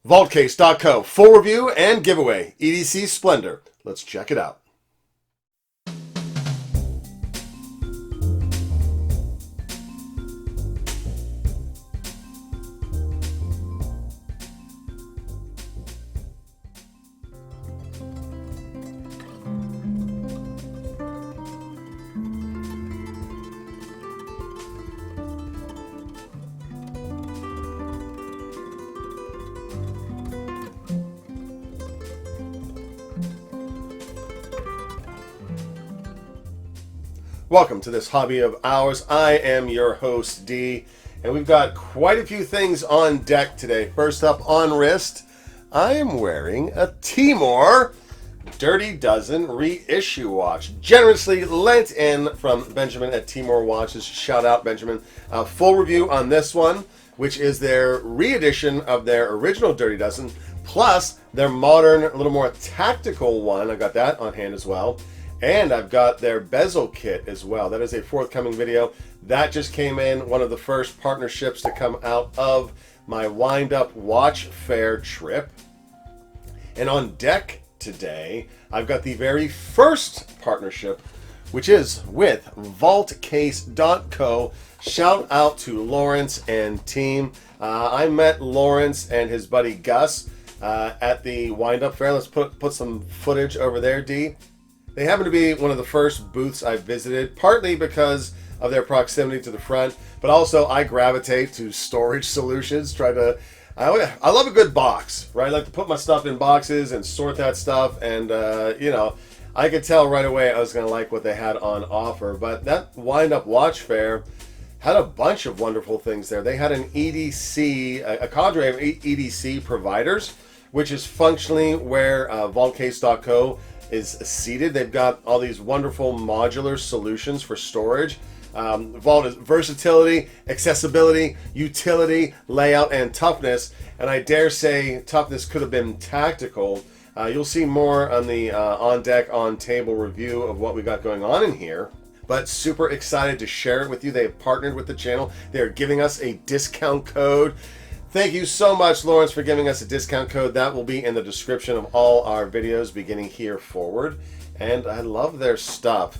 Vaultcase.co, full review and giveaway, EDC Splendor. Let's check it out. Welcome to this hobby of ours. I am your host, D, and we've got quite a few things on deck today. First up on wrist, I am wearing a Timor Dirty Dozen reissue watch, generously lent in from Benjamin at Timor Watches. Shout out, Benjamin. Full review on this one, which is their re-edition of their original Dirty Dozen, plus their modern, a little more tactical one. I got that on hand as well. And I've got their bezel kit as well. That is a forthcoming video. That just came in, one of the first partnerships to come out of my wind-up watch fair trip. And on deck today, I've got the very first partnership, which is with vaultcase.co. Shout out to Lawrence and team. I met Lawrence and his buddy Gus at the wind-up fair. Let's put some footage over there, D. They happen to be one of the first booths I visited, partly because of their proximity to the front, but also I gravitate to storage solutions. I love a good box, right? I like to put my stuff in boxes and sort that stuff, and I could tell right away I was going to like what they had on offer. But that wind-up watch fair had a bunch of wonderful things there. They had an EDC, a cadre of EDC providers, which is functionally where vaultcase.co is seated. They've got all these wonderful modular solutions for storage. Vault is versatility, accessibility, utility, layout, and toughness. And I dare say toughness could have been tactical. You'll see more on the on deck, on table review of what we got going on in here. But super excited to share it with you. They have partnered with the channel. They are giving us a discount code. Thank you so much, Lawrence, for giving us a discount code. That will be in the description of all our videos beginning here forward. And I love their stuff.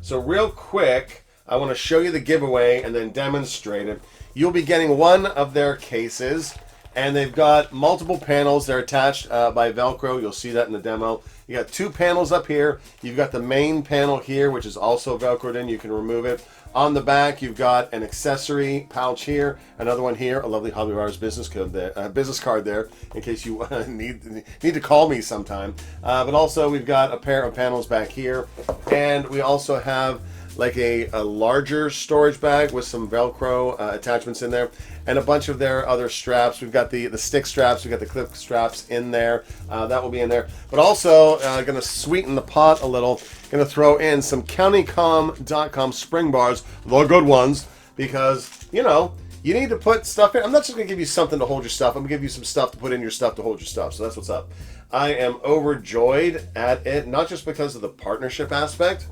So real quick, I want to show you the giveaway and then demonstrate it. You'll be getting one of their cases, and they've got multiple panels. They're attached by Velcro. You'll see that in the demo. You got two panels up here. You've got the main panel here, which is also Velcroed in. You can remove it. On the back, you've got an accessory pouch here, another one here, a lovely Hobby of Ours business card there, in case you need to call me sometime. But also, we've got a pair of panels back here, and we also have like a larger storage bag with some Velcro attachments in there, and a bunch of their other straps. We've got the stick straps, we've got the clip straps in there. That will be in there. But also, going to sweeten the pot a little, going to throw in some countycom.com spring bars, the good ones, because, you need to put stuff in. I'm not just going to give you something to hold your stuff. I'm going to give you some stuff to put in your stuff to hold your stuff. So that's what's up. I am overjoyed at it, not just because of the partnership aspect,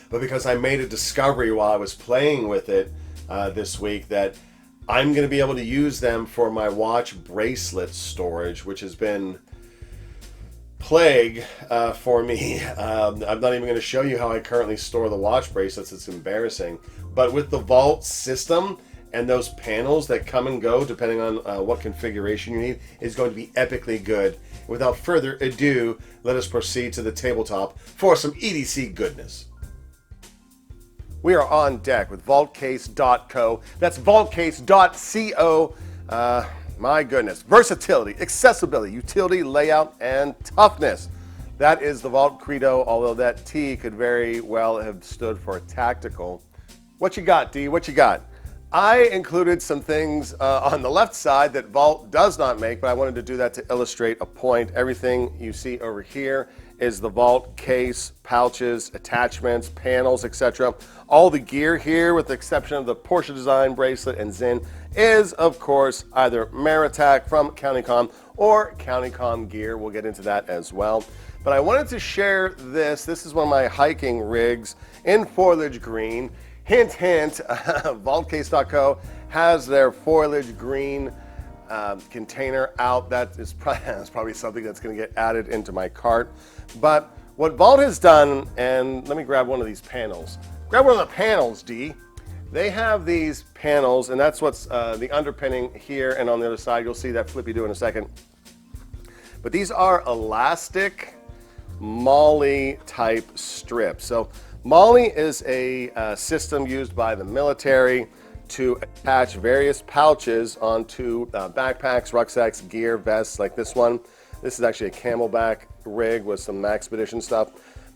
but because I made a discovery while I was playing with it this week that I'm going to be able to use them for my watch bracelet storage, which has been plague for me. I'm not even going to show you how I currently store the watch bracelets. It's embarrassing. But with the Vault system and those panels that come and go depending on what configuration you need, is going to be epically good. Without further ado, let us proceed to the tabletop for some EDC goodness. We are on deck with vaultcase.co. That's vaultcase.co. My goodness. Versatility, accessibility, utility, layout, and toughness. That is the Vault credo, although that T could very well have stood for tactical. What you got, D? What you got? I included some things on the left side that Vault does not make, but I wanted to do that to illustrate a point. Everything you see over here is the Vault case, pouches, attachments, panels, etc. All the gear here, with the exception of the Porsche design bracelet and Zinn, is of course either Maritac from Countycom or Countycom gear. We'll get into that as well. But I wanted to share this. This is one of my hiking rigs in foliage green. Hint, hint, vaultcase.co has their foliage green container out. That's probably something that's going to get added into my cart. But what Vault has done, and let me grab one of these panels. Grab one of the panels, D. They have these panels, and that's what's the underpinning here, and on the other side, you'll see that flippy do in a second. But these are elastic MOLLE type strips. So MOLLE is a system used by the military to attach various pouches onto backpacks, rucksacks, gear, vests like this one. This is actually a camelback rig with some Maxpedition stuff.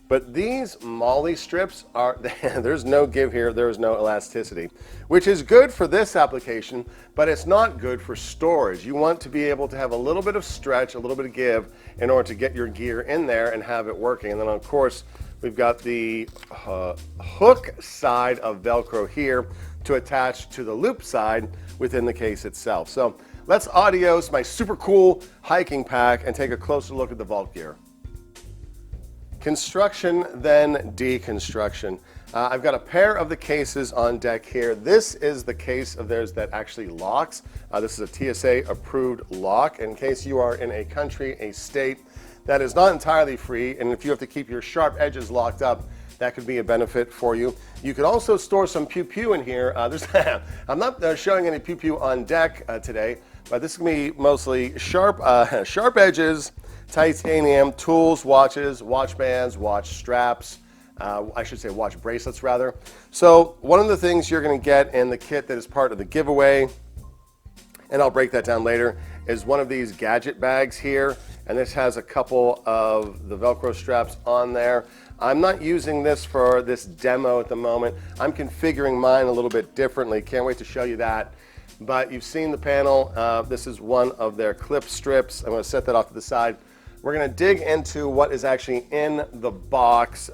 But these MOLLE strips are, there's no give here, there's no elasticity, which is good for this application, but it's not good for storage. You want to be able to have a little bit of stretch, a little bit of give in order to get your gear in there and have it working. And then of course, we've got the hook side of Velcro here to attach to the loop side within the case itself. So let's adios my super cool hiking pack and take a closer look at the Vault gear. Construction, then deconstruction. I've got a pair of the cases on deck here. This is the case of theirs that actually locks. This is a TSA approved lock in case you are in a country, a state that is not entirely free, and if you have to keep your sharp edges locked up, that could be a benefit for you. You could also store some pew-pew in here. I'm not showing any pew-pew on deck today, but this is going to be mostly sharp edges, titanium, tools, watches, watch bands, watch straps, I should say watch bracelets rather. So one of the things you're going to get in the kit that is part of the giveaway, and I'll break that down later, is one of these gadget bags here, and this has a couple of the Velcro straps on there. I'm not using this for this demo at the moment. I'm configuring mine a little bit differently. Can't wait to show you that. But you've seen the panel. This is one of their clip strips. I'm going to set that off to the side. We're going to dig into what is actually in the box.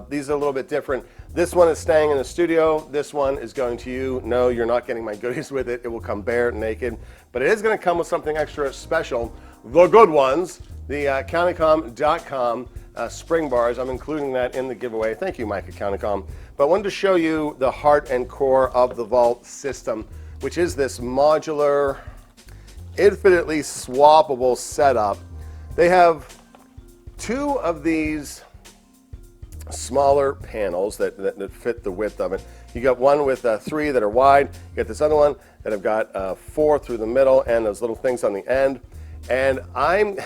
These are a little bit different. This one is staying in the studio. This one is going to you. No, you're not getting my goodies with it. It will come bare naked. But it is going to come with something extra special. The good ones, the Counticom.com spring bars. I'm including that in the giveaway. Thank you, Mike at Counticom. But I wanted to show you the heart and core of the Vault system, which is this modular, infinitely swappable setup. They have two of these smaller panels that fit the width of it. You got one with 3 that are wide. You got this other one that have got 4 through the middle and those little things on the end. And I'm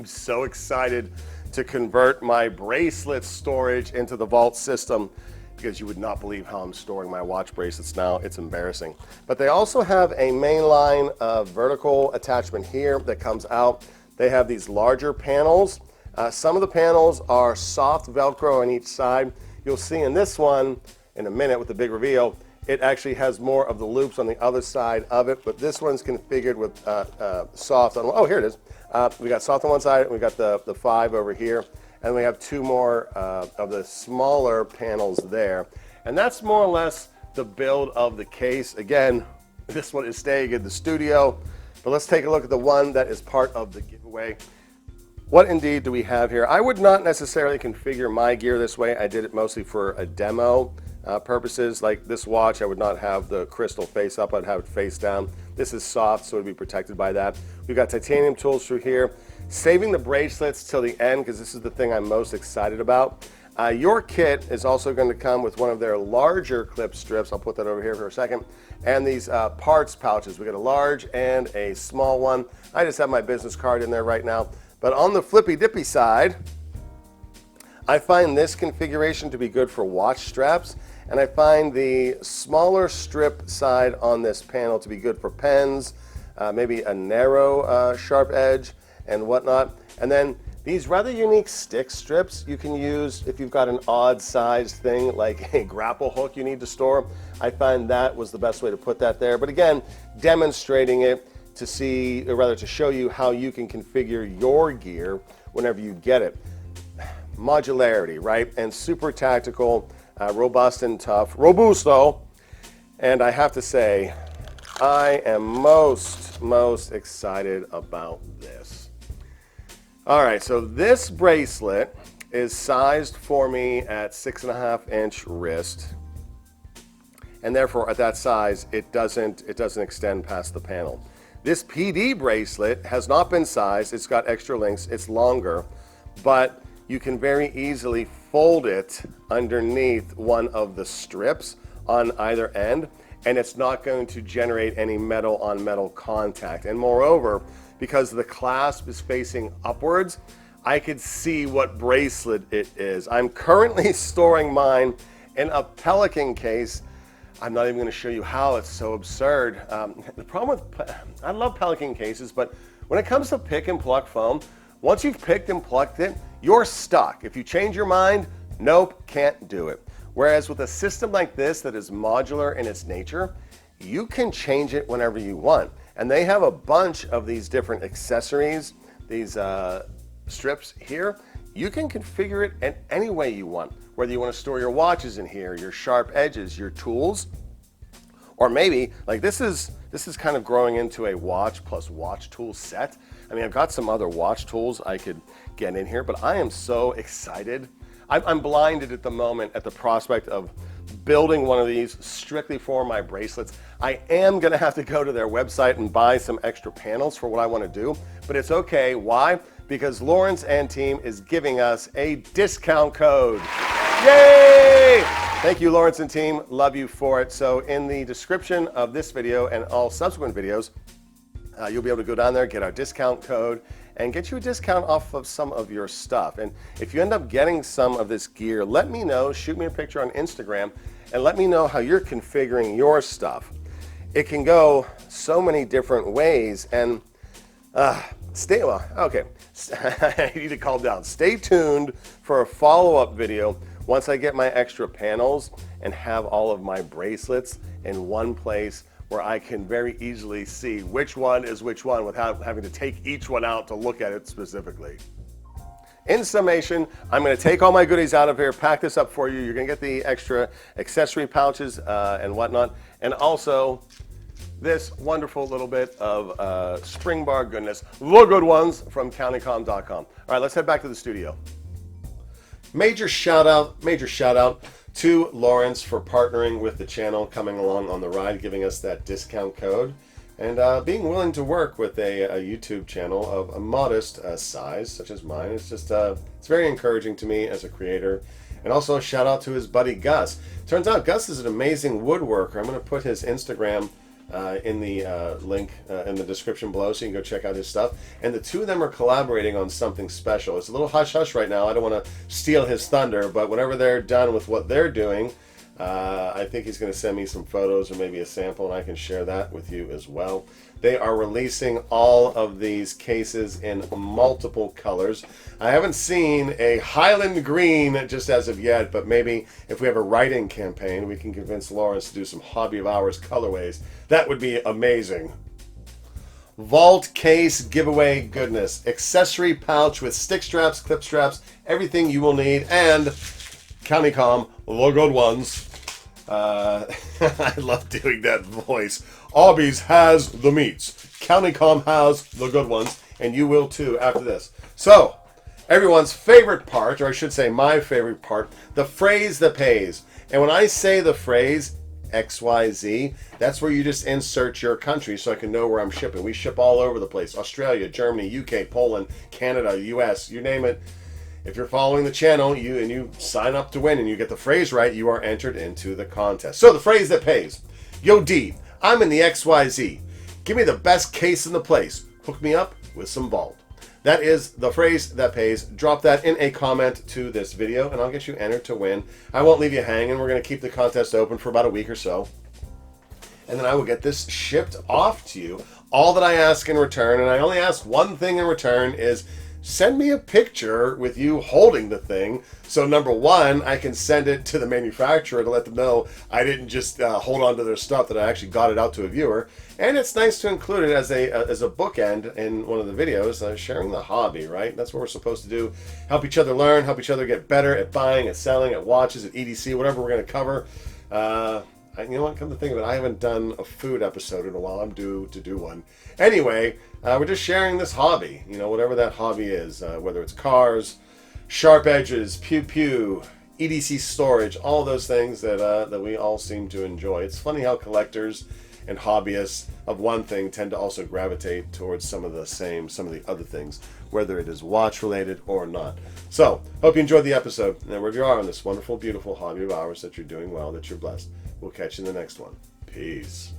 so excited to convert my bracelet storage into the Vault system, because you would not believe how I'm storing my watch bracelets now. It's embarrassing. But they also have a mainline vertical attachment here that comes out. They have these larger panels. Some of the panels are soft Velcro on each side. You'll see in this one in a minute with the big reveal, it actually has more of the loops on the other side of it, but this one's configured with soft on, oh, here it is. We got soft on one side, and we got the 5 over here, and we have 2 more of the smaller panels there. And that's more or less the build of the case. Again, this one is staying in the studio, but let's take a look at the one that is part of the giveaway. What indeed do we have here? I would not necessarily configure my gear this way. I did it mostly for a demo purposes. Like this watch, I would not have the crystal face up, I'd have it face down. This is soft, so it would be protected by that. We've got titanium tools through here. Saving the bracelets till the end, because this is the thing I'm most excited about. Your kit is also going to come with one of their larger clip strips. I'll put that over here for a second. And these parts pouches. We got a large and a small one. I just have my business card in there right now. But on the flippy dippy side, I find this configuration to be good for watch straps. And I find the smaller strip side on this panel to be good for pens, maybe a narrow sharp edge and whatnot. And then these rather unique stick strips you can use if you've got an odd sized thing like a grapple hook you need to store. I find that was the best way to put that there. But again, demonstrating it to see, or rather to show you how you can configure your gear whenever you get it. Modularity, right? And super tactical, robust and tough. Robusto. And I have to say, I am most excited about this. All right, so this bracelet is sized for me at 6.5-inch wrist, and therefore at that size it doesn't extend past the panel. This PD bracelet has not been sized. It's got extra links. It's longer, but you can very easily fold it underneath one of the strips on either end, and it's not going to generate any metal on metal contact. And moreover, because the clasp is facing upwards, I could see what bracelet it is. I'm currently storing mine in a Pelican case. I'm not even going to show you how. It's so absurd. The problem with, I love Pelican cases, but when it comes to pick and pluck foam, once you've picked and plucked it, you're stuck. If you change your mind, nope, can't do it. Whereas with a system like this that is modular in its nature, you can change it whenever you want. And they have a bunch of these different accessories, these strips here. You can configure it in any way you want. Whether you want to store your watches in here, your sharp edges, your tools, or maybe like this is kind of growing into a watch plus watch tool set. I mean, I've got some other watch tools I could get in here, but I am so excited. I'm blinded at the moment at the prospect of building one of these strictly for my bracelets. I am gonna have to go to their website and buy some extra panels for what I want to do, but it's okay. Why? Because Lawrence and team is giving us a discount code. Yay! Thank you, Lawrence and team. Love you for it. So in the description of this video and all subsequent videos, you'll be able to go down there, get our discount code, and get you a discount off of some of your stuff. And if you end up getting some of this gear, let me know. Shoot me a picture on Instagram and let me know how you're configuring your stuff. It can go so many different ways. And I need to calm down. Stay tuned for a follow-up video once I get my extra panels and have all of my bracelets in one place where I can very easily see which one is which one without having to take each one out to look at it specifically. In summation, I'm going to take all my goodies out of here, pack this up for you. You're going to get the extra accessory pouches and whatnot, and also this wonderful little bit of spring bar goodness, the good ones from countycom.com. All right, let's head back to the studio. Major shout out to Lawrence for partnering with the channel, coming along on the ride, giving us that discount code, and being willing to work with a YouTube channel of a modest size such as mine. It's just it's very encouraging to me as a creator. And also a shout out to his buddy Gus. Turns out Gus is an amazing woodworker. I'm going to put his Instagram in the link in the description below, so you can go check out his stuff. And the two of them are collaborating on something special. It's a little hush-hush right now. I don't want to steal his thunder, but whenever they're done with what they're doing, I think he's going to send me some photos or maybe a sample, and I can share that with you as well. They are releasing all of these cases in multiple colors. I haven't seen a Highland green just as of yet, but maybe if we have a write-in campaign, we can convince Lawrence to do some Hobby of Hours colorways. That would be amazing. Vault case giveaway goodness. Accessory pouch with stick straps, clip straps, everything you will need, and Countycom, the good ones. I love doing that voice. Arby's has the meats. Countycom has the good ones, and you will too after this. So, everyone's favorite part, or I should say my favorite part, the phrase that pays. And when I say the phrase XYZ, that's where you just insert your country so I can know where I'm shipping. We ship all over the place. Australia, Germany, UK, Poland, Canada, US, you name it. If you're following the channel you sign up to win and you get the phrase right, you are entered into the contest. So the phrase that pays. Yo D, I'm in the XYZ. Give me the best case in the place. Hook me up with some vault. That is the phrase that pays. Drop that in a comment to this video and I'll get you entered to win. I won't leave you hanging. We're going to keep the contest open for about a week or so. And then I will get this shipped off to you. All that I ask in return, and I only ask one thing in return, is send me a picture with you holding the thing. So number one, I can send it to the manufacturer to let them know I didn't just hold on to their stuff, that I actually got it out to a viewer. And it's nice to include it as a bookend in one of the videos, sharing the hobby, right? That's what we're supposed to do. Help each other learn, help each other get better at buying, at selling, at watches, at EDC, whatever we're going to cover. You know what, come to think of it, I haven't done a food episode in a while. I'm due to do one. Anyway, we're just sharing this hobby, whatever that hobby is, whether it's cars, sharp edges, pew-pew, EDC storage, all those things that we all seem to enjoy. It's funny how collectors and hobbyists of one thing tend to also gravitate towards some of the other things, whether it is watch related or not. So, hope you enjoyed the episode, and wherever you are on this wonderful, beautiful hobby of ours, that you're doing well, that you're blessed. We'll catch you in the next one. Peace.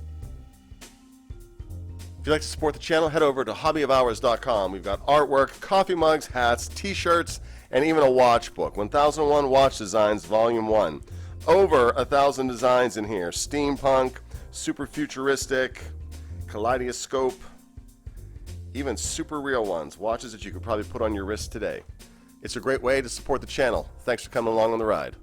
If you'd like to support the channel, head over to hobbyofhours.com. We've got artwork, coffee mugs, hats, t-shirts, and even a watch book. 1001 Watch Designs, Volume 1. Over 1,000 designs in here. Steampunk, super futuristic, kaleidoscope, even super real ones. Watches that you could probably put on your wrist today. It's a great way to support the channel. Thanks for coming along on the ride.